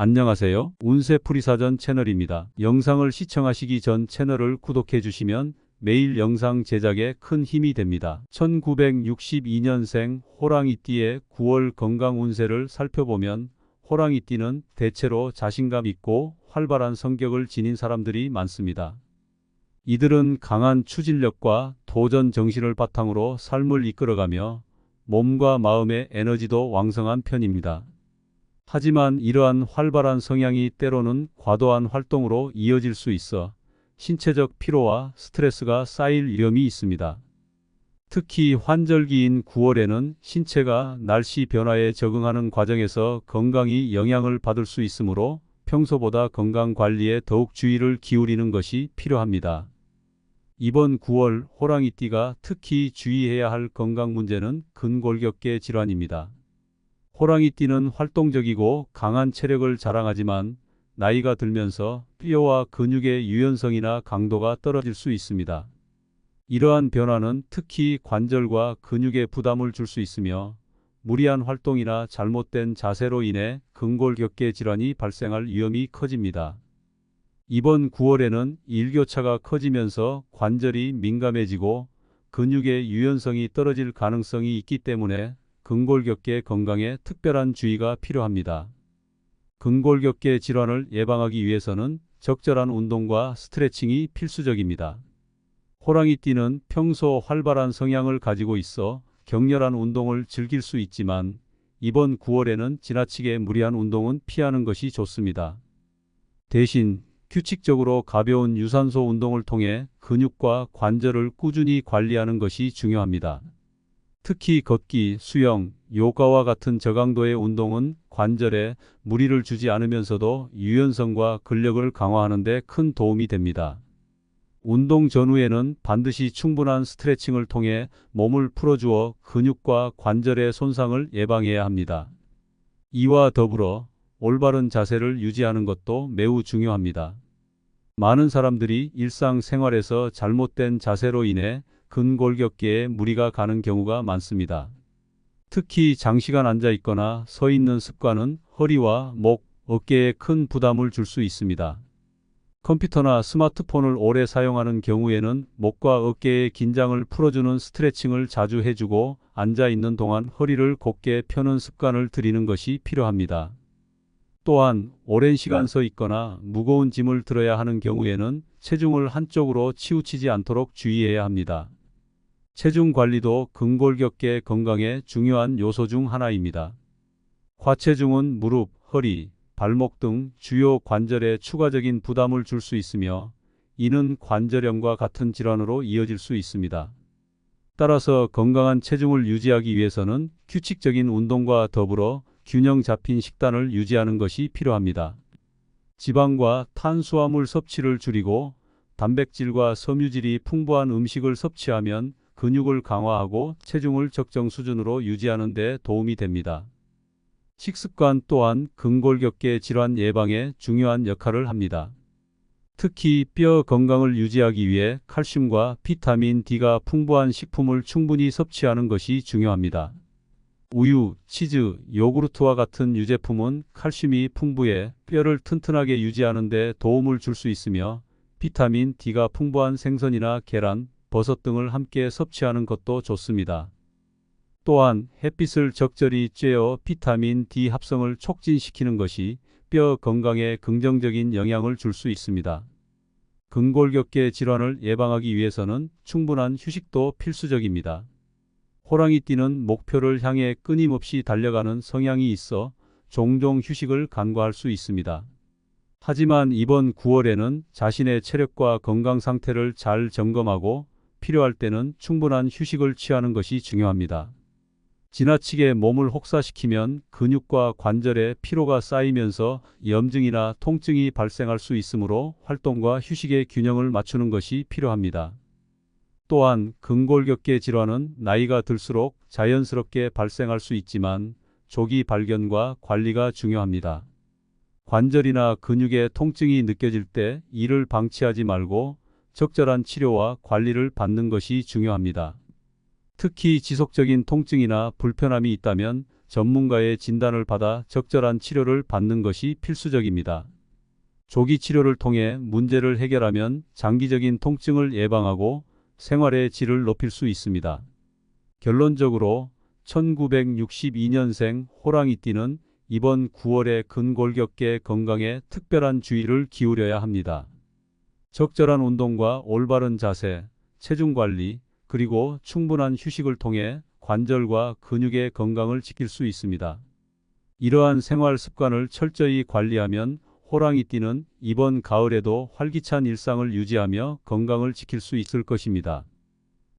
안녕하세요. 운세풀이사전 채널입니다. 영상을 시청하시기 전 채널을 구독해 주시면 매일 영상 제작에 큰 힘이 됩니다. 1962년생 호랑이띠의 9월 건강 운세를 살펴보면 호랑이띠는 대체로 자신감 있고 활발한 성격을 지닌 사람들이 많습니다. 이들은 강한 추진력과 도전 정신을 바탕으로 삶을 이끌어가며 몸과 마음의 에너지도 왕성한 편입니다. 하지만 이러한 활발한 성향이 때로는 과도한 활동으로 이어질 수 있어 신체적 피로와 스트레스가 쌓일 위험이 있습니다. 특히 환절기인 9월에는 신체가 날씨 변화에 적응하는 과정에서 건강이 영향을 받을 수 있으므로 평소보다 건강 관리에 더욱 주의를 기울이는 것이 필요합니다. 이번 9월 호랑이띠가 특히 주의해야 할 건강 문제는 근골격계 질환입니다. 호랑이띠는 활동적이고 강한 체력을 자랑하지만 나이가 들면서 뼈와 근육의 유연성이나 강도가 떨어질 수 있습니다. 이러한 변화는 특히 관절과 근육에 부담을 줄 수 있으며 무리한 활동이나 잘못된 자세로 인해 근골격계 질환이 발생할 위험이 커집니다. 이번 9월에는 일교차가 커지면서 관절이 민감해지고 근육의 유연성이 떨어질 가능성이 있기 때문에 근골격계 건강에 특별한 주의가 필요합니다. 근골격계 질환을 예방하기 위해서는 적절한 운동과 스트레칭이 필수적입니다. 호랑이띠는 평소 활발한 성향을 가지고 있어 격렬한 운동을 즐길 수 있지만 이번 9월에는 지나치게 무리한 운동은 피하는 것이 좋습니다. 대신 규칙적으로 가벼운 유산소 운동을 통해 근육과 관절을 꾸준히 관리하는 것이 중요합니다. 특히 걷기, 수영, 요가와 같은 저강도의 운동은 관절에 무리를 주지 않으면서도 유연성과 근력을 강화하는 데 큰 도움이 됩니다. 운동 전후에는 반드시 충분한 스트레칭을 통해 몸을 풀어주어 근육과 관절의 손상을 예방해야 합니다. 이와 더불어 올바른 자세를 유지하는 것도 매우 중요합니다. 많은 사람들이 일상생활에서 잘못된 자세로 인해 근골격계에 무리가 가는 경우가 많습니다. 특히 장시간 앉아 있거나 서 있는 습관은 허리와 목, 어깨에 큰 부담을 줄 수 있습니다. 컴퓨터나 스마트폰을 오래 사용하는 경우에는 목과 어깨의 긴장을 풀어주는 스트레칭을 자주 해주고 앉아 있는 동안 허리를 곧게 펴는 습관을 들이는 것이 필요합니다. 또한 오랜 시간 서 있거나 무거운 짐을 들어야 하는 경우에는 체중을 한쪽으로 치우치지 않도록 주의해야 합니다. 체중 관리도 근골격계 건강의 중요한 요소 중 하나입니다. 과체중은 무릎, 허리, 발목 등 주요 관절에 추가적인 부담을 줄 수 있으며 이는 관절염과 같은 질환으로 이어질 수 있습니다. 따라서 건강한 체중을 유지하기 위해서는 규칙적인 운동과 더불어 균형 잡힌 식단을 유지하는 것이 필요합니다. 지방과 탄수화물 섭취를 줄이고 단백질과 섬유질이 풍부한 음식을 섭취하면 근육을 강화하고 체중을 적정 수준으로 유지하는 데 도움이 됩니다. 식습관 또한 근골격계 질환 예방에 중요한 역할을 합니다. 특히 뼈 건강을 유지하기 위해 칼슘과 비타민 D가 풍부한 식품을 충분히 섭취하는 것이 중요합니다. 우유, 치즈, 요구르트와 같은 유제품은 칼슘이 풍부해 뼈를 튼튼하게 유지하는 데 도움을 줄 수 있으며 비타민 D가 풍부한 생선이나 계란, 버섯 등을 함께 섭취하는 것도 좋습니다. 또한 햇빛을 적절히 쬐어 비타민 D 합성을 촉진시키는 것이 뼈 건강에 긍정적인 영향을 줄 수 있습니다. 근골격계 질환을 예방하기 위해서는 충분한 휴식도 필수적입니다. 호랑이띠는 목표를 향해 끊임없이 달려가는 성향이 있어 종종 휴식을 간과할 수 있습니다. 하지만 이번 9월에는 자신의 체력과 건강 상태를 잘 점검하고 필요할 때는 충분한 휴식을 취하는 것이 중요합니다. 지나치게 몸을 혹사시키면 근육과 관절에 피로가 쌓이면서 염증이나 통증이 발생할 수 있으므로 활동과 휴식의 균형을 맞추는 것이 필요합니다. 또한 근골격계 질환은 나이가 들수록 자연스럽게 발생할 수 있지만 조기 발견과 관리가 중요합니다. 관절이나 근육의 통증이 느껴질 때 이를 방치하지 말고 적절한 치료와 관리를 받는 것이 중요합니다. 특히 지속적인 통증이나 불편함이 있다면 전문가의 진단을 받아 적절한 치료를 받는 것이 필수적입니다. 조기 치료를 통해 문제를 해결하면 장기적인 통증을 예방하고 생활의 질을 높일 수 있습니다. 결론적으로 1962년생 호랑이띠는 이번 9월의 근골격계 건강에 특별한 주의를 기울여야 합니다. 적절한 운동과 올바른 자세, 체중 관리, 그리고 충분한 휴식을 통해 관절과 근육의 건강을 지킬 수 있습니다. 이러한 생활 습관을 철저히 관리하면 호랑이띠는 이번 가을에도 활기찬 일상을 유지하며 건강을 지킬 수 있을 것입니다.